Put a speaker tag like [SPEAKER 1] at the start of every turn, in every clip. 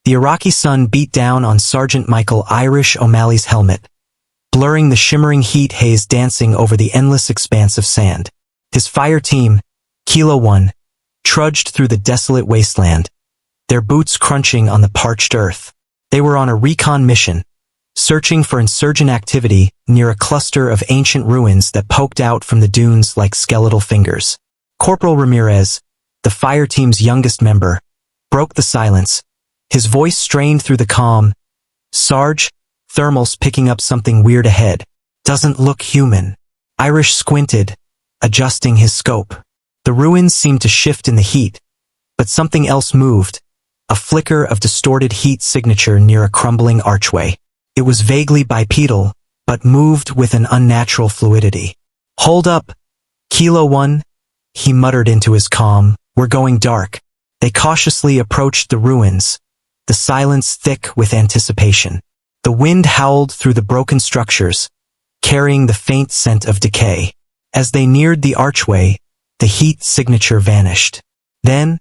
[SPEAKER 1] The Iraqi sun beat down on Sergeant Michael Irish O'Malley's helmet, blurring the shimmering heat haze dancing over the endless expanse of sand. His fire team, Kilo 1, trudged through the desolate wasteland, their boots crunching on the parched earth. They were on a recon mission, searching for insurgent activity near a cluster of ancient ruins that poked out from the dunes like skeletal fingers. Corporal Ramirez, the fire team's youngest member, broke the silence, his voice strained through the calm. "Sarge, thermal's picking up something weird ahead. Doesn't look human." Irish squinted, adjusting his scope. The ruins seemed to shift in the heat, but something else moved, a flicker of distorted heat signature near a crumbling archway. It was vaguely bipedal, but moved with an unnatural fluidity. "Hold up, Kilo 1, he muttered into his calm. "We're going dark." They cautiously approached the ruins, the silence thick with anticipation. The wind howled through the broken structures, carrying the faint scent of decay. As they neared the archway, the heat signature vanished. Then,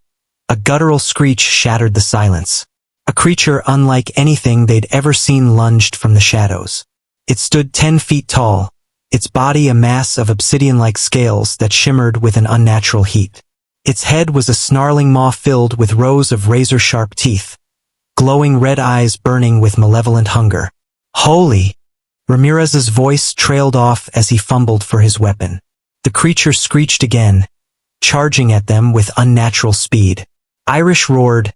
[SPEAKER 1] a guttural screech shattered the silence. A creature unlike anything they'd ever seen lunged from the shadows. It stood 10 feet tall, its body a mass of obsidian-like scales that shimmered with an unnatural heat. Its head was a snarling maw filled with rows of razor-sharp teeth, glowing red eyes burning with malevolent hunger. "Holy!" Ramirez's voice trailed off as he fumbled for his weapon. The creature screeched again, charging at them with unnatural speed. Irish roared,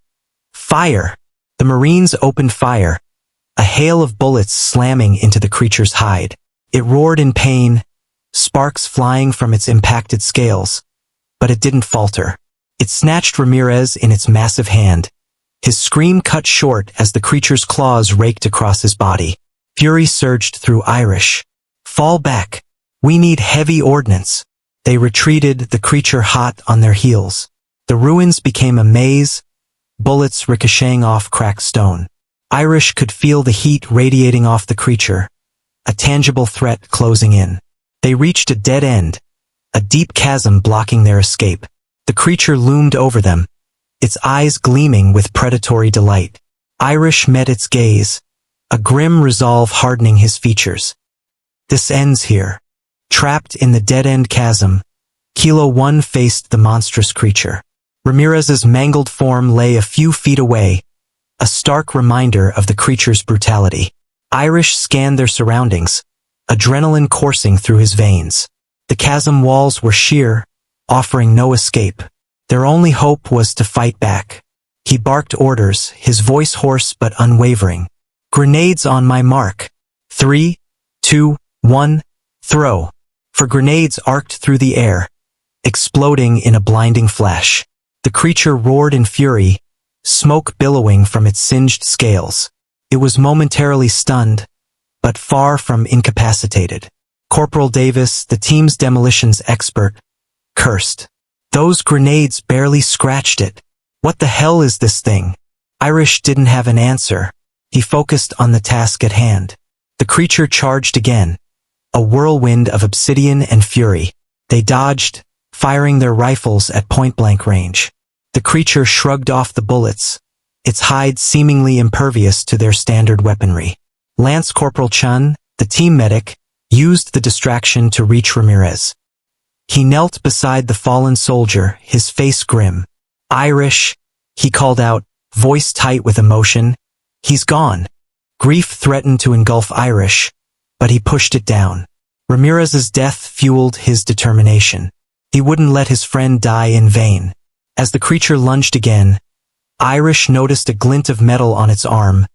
[SPEAKER 1] "Fire!" The Marines opened fire, a hail of bullets slamming into the creature's hide. It roared in pain, sparks flying from its impacted scales, but it didn't falter. It snatched Ramirez in its massive hand. His scream cut short as the creature's claws raked across his body. Fury surged through Irish. "Fall back. We need heavy ordnance." They retreated, the creature hot on their heels. The ruins became a maze, bullets ricocheting off cracked stone. Irish could feel the heat radiating off the creature, a tangible threat closing in. They reached a dead end, a deep chasm blocking their escape. The creature loomed over them, its eyes gleaming with predatory delight. Irish met its gaze, a grim resolve hardening his features. This ends here. Trapped in the dead-end chasm, Kilo 1 faced the monstrous creature. Ramirez's mangled form lay a few feet away, a stark reminder of the creature's brutality. Irish scanned their surroundings, adrenaline coursing through his veins. The chasm walls were sheer, offering no escape. Their only hope was to fight back. He barked orders, his voice hoarse but unwavering. "Grenades on my mark. 3, 2, 1, throw." For grenades arced through the air, exploding in a blinding flash. The creature roared in fury, smoke billowing from its singed scales. It was momentarily stunned, but far from incapacitated. Corporal Davis, the team's demolitions expert, cursed. "Those grenades barely scratched it. What the hell is this thing?" Irish didn't have an answer. He focused on the task at hand. The creature charged again, a whirlwind of obsidian and fury. They dodged, firing their rifles at point-blank range. The creature shrugged off the bullets, its hide seemingly impervious to their standard weaponry. Lance Corporal Chun, the team medic, used the distraction to reach Ramirez. He knelt beside the fallen soldier, his face grim. "Irish," he called out, voice tight with emotion. "He's gone." Grief threatened to engulf Irish, but he pushed it down. Ramirez's death fueled his determination. He wouldn't let his friend die in vain. As the creature lunged again, Irish noticed a glint of metal on its arm,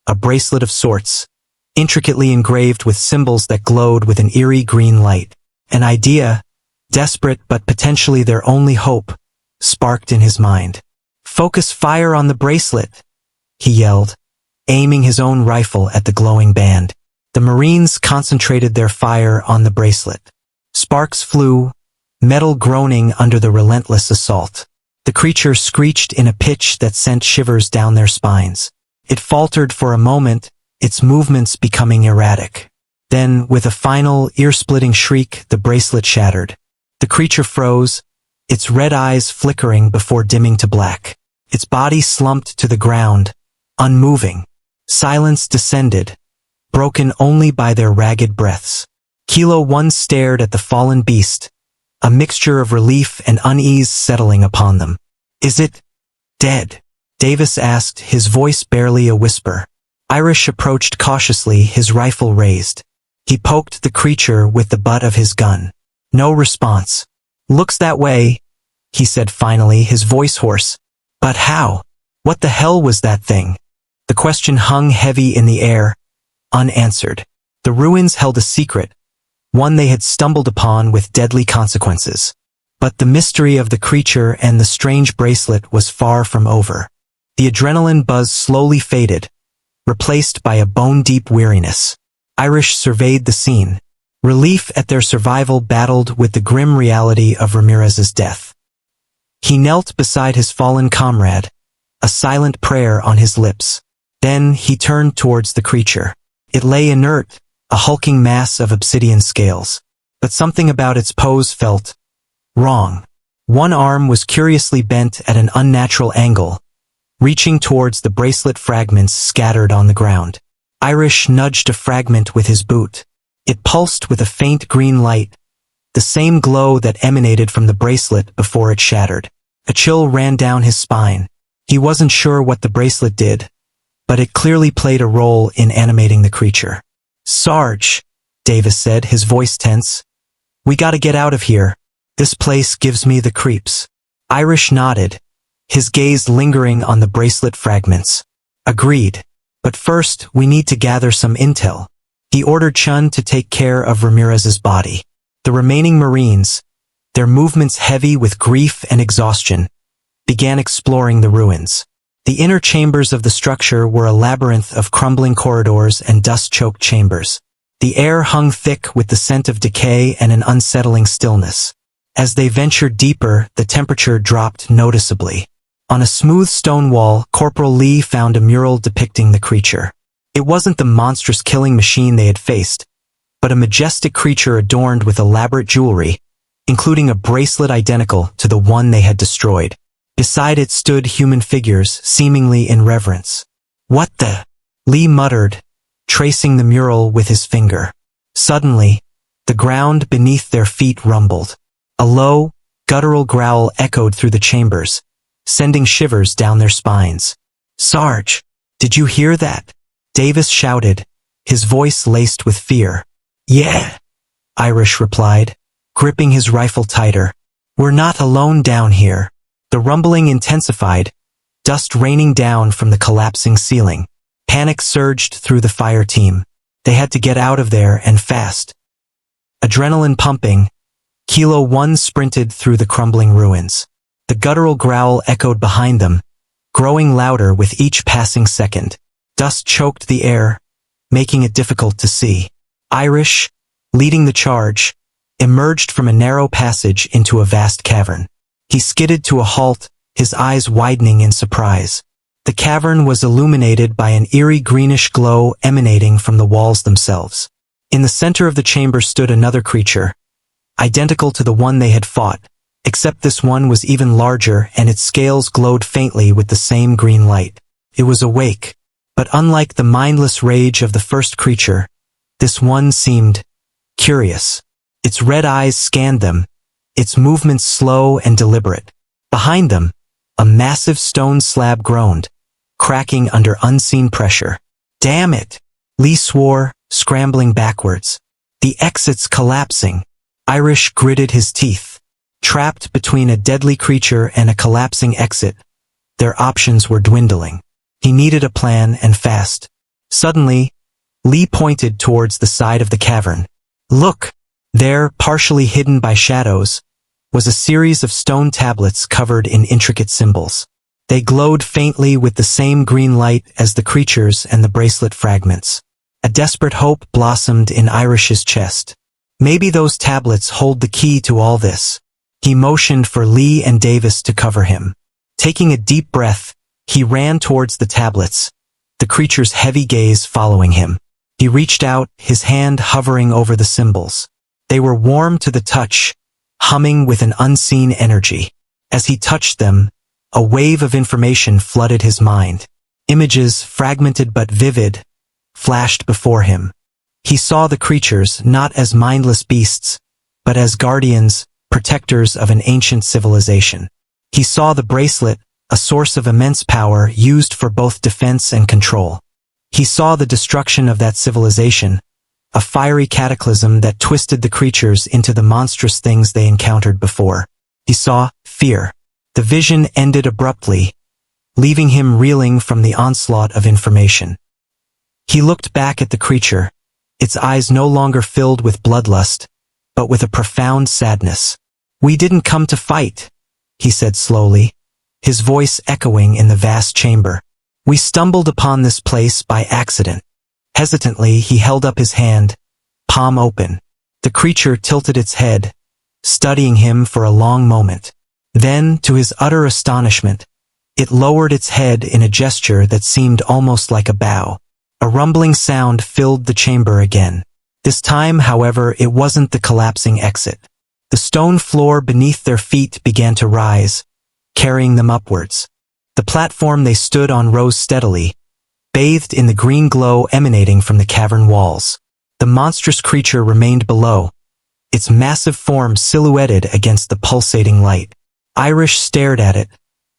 [SPEAKER 1] a bracelet of sorts, intricately engraved with symbols that glowed with an eerie green light. An idea, desperate but potentially their only hope, sparked in his mind. "Focus fire on the bracelet," he yelled, aiming his own rifle at the glowing band. The Marines concentrated their fire on the bracelet. Sparks flew, metal groaning under the relentless assault. The creature screeched in a pitch that sent shivers down their spines. It faltered for a moment, its movements becoming erratic. Then, with a final, ear-splitting shriek, the bracelet shattered. The creature froze, its red eyes flickering before dimming to black. Its body slumped to the ground, unmoving. Silence descended, broken only by their ragged breaths. Kilo 1 stared at the fallen beast, a mixture of relief and unease settling upon them. "Is it dead?" Davis asked, his voice barely a whisper. Irish approached cautiously, his rifle raised. He poked the creature with the butt of his gun. No response. "Looks that way," he said finally, his voice hoarse. "But how? What the hell was that thing?" The question hung heavy in the air, unanswered. The ruins held a secret, one they had stumbled upon with deadly consequences. But the mystery of the creature and the strange bracelet was far from over. The adrenaline buzz slowly faded, replaced by a bone-deep weariness. Irish surveyed the scene. Relief at their survival battled with the grim reality of Ramirez's death. He knelt beside his fallen comrade, a silent prayer on his lips. Then he turned towards the creature. It lay inert, a hulking mass of obsidian scales. But something about its pose felt wrong. One arm was curiously bent at an unnatural angle, reaching towards the bracelet fragments scattered on the ground. Irish nudged a fragment with his boot. It pulsed with a faint green light, the same glow that emanated from the bracelet before it shattered. A chill ran down his spine. He wasn't sure what the bracelet did, but it clearly played a role in animating the creature. "Sarge," Davis said, his voice tense. "We gotta get out of here. This place gives me the creeps." Irish nodded, his gaze lingering on the bracelet fragments. "Agreed. But first, we need to gather some intel." He ordered Chun to take care of Ramirez's body. The remaining Marines, their movements heavy with grief and exhaustion, began exploring the ruins. The inner chambers of the structure were a labyrinth of crumbling corridors and dust-choked chambers. The air hung thick with the scent of decay and an unsettling stillness. As they ventured deeper, the temperature dropped noticeably. On a smooth stone wall, Corporal Lee found a mural depicting the creature. It wasn't the monstrous killing machine they had faced, but a majestic creature adorned with elaborate jewelry, including a bracelet identical to the one they had destroyed. Beside it stood human figures, seemingly in reverence. "What the?" Lee muttered, tracing the mural with his finger. Suddenly, the ground beneath their feet rumbled. A low, guttural growl echoed through the chambers, sending shivers down their spines. "Sarge, did you hear that?" Davis shouted, his voice laced with fear. "Yeah," Irish replied, gripping his rifle tighter. "We're not alone down here." The rumbling intensified, dust raining down from the collapsing ceiling. Panic surged through the fire team. They had to get out of there and fast. Adrenaline pumping, Kilo 1 sprinted through the crumbling ruins. The guttural growl echoed behind them, growing louder with each passing second. Dust choked the air, making it difficult to see. Irish, leading the charge, emerged from a narrow passage into a vast cavern. He skidded to a halt, his eyes widening in surprise. The cavern was illuminated by an eerie greenish glow emanating from the walls themselves. In the center of the chamber stood another creature, identical to the one they had fought, except this one was even larger and its scales glowed faintly with the same green light. It was awake, but unlike the mindless rage of the first creature, this one seemed curious. Its red eyes scanned them, its movements slow and deliberate. Behind them, a massive stone slab groaned, cracking under unseen pressure. "Damn it!" Lee swore, scrambling backwards. "The exit's collapsing." Irish gritted his teeth. Trapped between a deadly creature and a collapsing exit, their options were dwindling. He needed a plan, and fast. Suddenly, Lee pointed towards the side of the cavern. "Look!" There, partially hidden by shadows, was a series of stone tablets covered in intricate symbols. They glowed faintly with the same green light as the creatures and the bracelet fragments. A desperate hope blossomed in Irish's chest. Maybe those tablets hold the key to all this. He motioned for Lee and Davis to cover him. Taking a deep breath, he ran towards the tablets, the creature's heavy gaze following him. He reached out, his hand hovering over the symbols. They were warm to the touch, humming with an unseen energy. As he touched them, a wave of information flooded his mind. Images, fragmented but vivid, flashed before him. He saw the creatures not as mindless beasts, but as guardians, protectors of an ancient civilization. He saw the bracelet, a source of immense power used for both defense and control. He saw the destruction of that civilization, a fiery cataclysm that twisted the creatures into the monstrous things they encountered before. He saw fear. The vision ended abruptly, leaving him reeling from the onslaught of information. He looked back at the creature, its eyes no longer filled with bloodlust, but with a profound sadness. "We didn't come to fight," he said slowly, his voice echoing in the vast chamber. "We stumbled upon this place by accident." Hesitantly, he held up his hand, palm open. The creature tilted its head, studying him for a long moment. Then, to his utter astonishment, it lowered its head in a gesture that seemed almost like a bow. A rumbling sound filled the chamber again. This time, however, it wasn't the collapsing exit. The stone floor beneath their feet began to rise, carrying them upwards. The platform they stood on rose steadily, bathed in the green glow emanating from the cavern walls. The monstrous creature remained below, its massive form silhouetted against the pulsating light. Irish stared at it,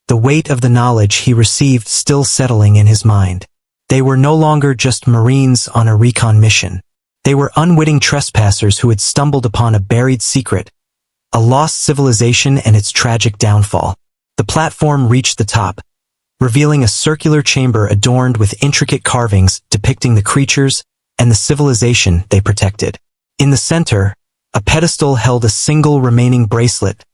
[SPEAKER 1] the weight of the knowledge he received still settling in his mind. They were no longer just Marines on a recon mission. They were unwitting trespassers who had stumbled upon a buried secret, a lost civilization and its tragic downfall. The platform reached the top, revealing a circular chamber adorned with intricate carvings depicting the creatures and the civilization they protected. In the center, a pedestal held a single remaining bracelet,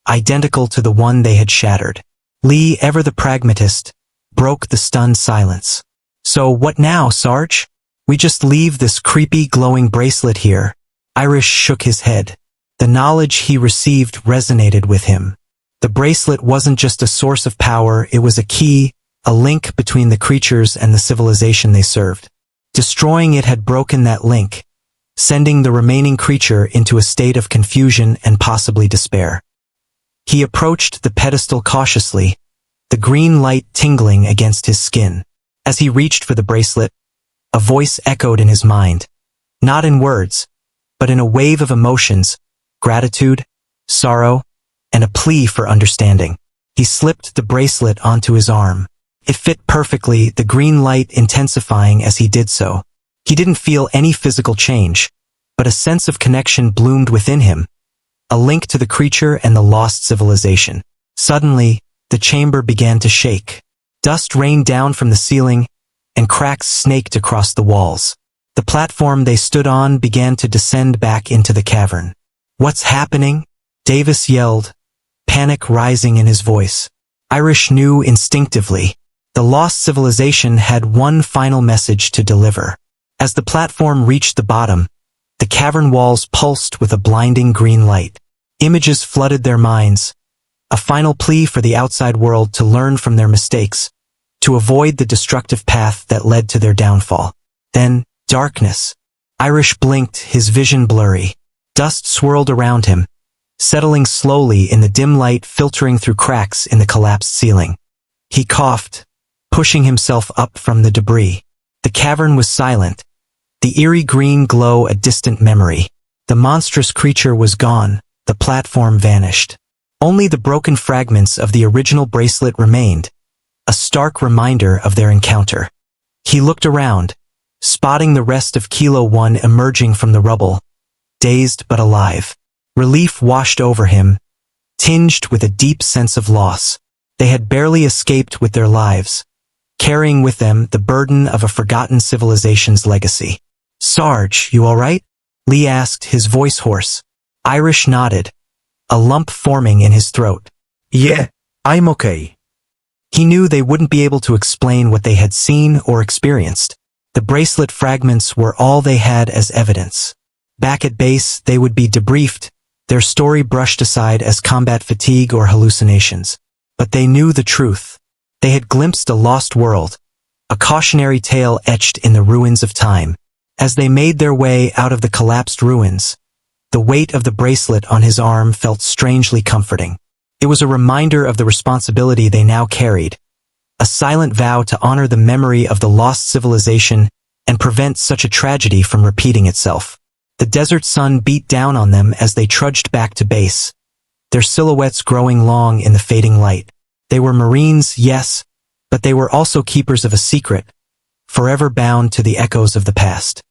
[SPEAKER 1] identical to the one they had shattered. Lee, ever the pragmatist, broke the stunned silence. "So what now, Sarge? We just leave this creepy glowing bracelet here?" Irish shook his head. The knowledge he received resonated with him. The bracelet wasn't just a source of power, it was a key, a link between the creatures and the civilization they served. Destroying it had broken that link, sending the remaining creature into a state of confusion and possibly despair. He approached the pedestal cautiously, the green light tingling against his skin. As he reached for the bracelet, a voice echoed in his mind, not in words, but in a wave of emotions, gratitude, sorrow, and a plea for understanding. He slipped the bracelet onto his arm. It fit perfectly, the green light intensifying as he did so. He didn't feel any physical change, but a sense of connection bloomed within him, a link to the creature and the lost civilization. Suddenly, the chamber began to shake. Dust rained down from the ceiling, and cracks snaked across the walls. The platform they stood on began to descend back into the cavern. "What's happening?" Davis yelled, panic rising in his voice. Irish knew instinctively. The lost civilization had one final message to deliver. As the platform reached the bottom, the cavern walls pulsed with a blinding green light. Images flooded their minds, a final plea for the outside world to learn from their mistakes, to avoid the destructive path that led to their downfall. Then, darkness. Irish blinked, his vision blurry. Dust swirled around him, settling slowly in the dim light filtering through cracks in the collapsed ceiling. He coughed, pushing himself up from the debris. The cavern was silent, the eerie green glow a distant memory. The monstrous creature was gone, the platform vanished. Only the broken fragments of the original bracelet remained, a stark reminder of their encounter. He looked around, spotting the rest of Kilo 1 emerging from the rubble, dazed but alive. Relief washed over him, tinged with a deep sense of loss. They had barely escaped with their lives, carrying with them the burden of a forgotten civilization's legacy. "Sarge, you all right?" Lee asked, his voice hoarse. Irish nodded, a lump forming in his throat.
[SPEAKER 2] "Yeah, I'm okay."
[SPEAKER 1] He knew they wouldn't be able to explain what they had seen or experienced. The bracelet fragments were all they had as evidence. Back at base, they would be debriefed, their story brushed aside as combat fatigue or hallucinations. But they knew the truth. They had glimpsed a lost world, a cautionary tale etched in the ruins of time. As they made their way out of the collapsed ruins, the weight of the bracelet on his arm felt strangely comforting. It was a reminder of the responsibility they now carried, a silent vow to honor the memory of the lost civilization and prevent such a tragedy from repeating itself. The desert sun beat down on them as they trudged back to base, their silhouettes growing long in the fading light. They were Marines, yes, but they were also keepers of a secret, forever bound to the echoes of the past.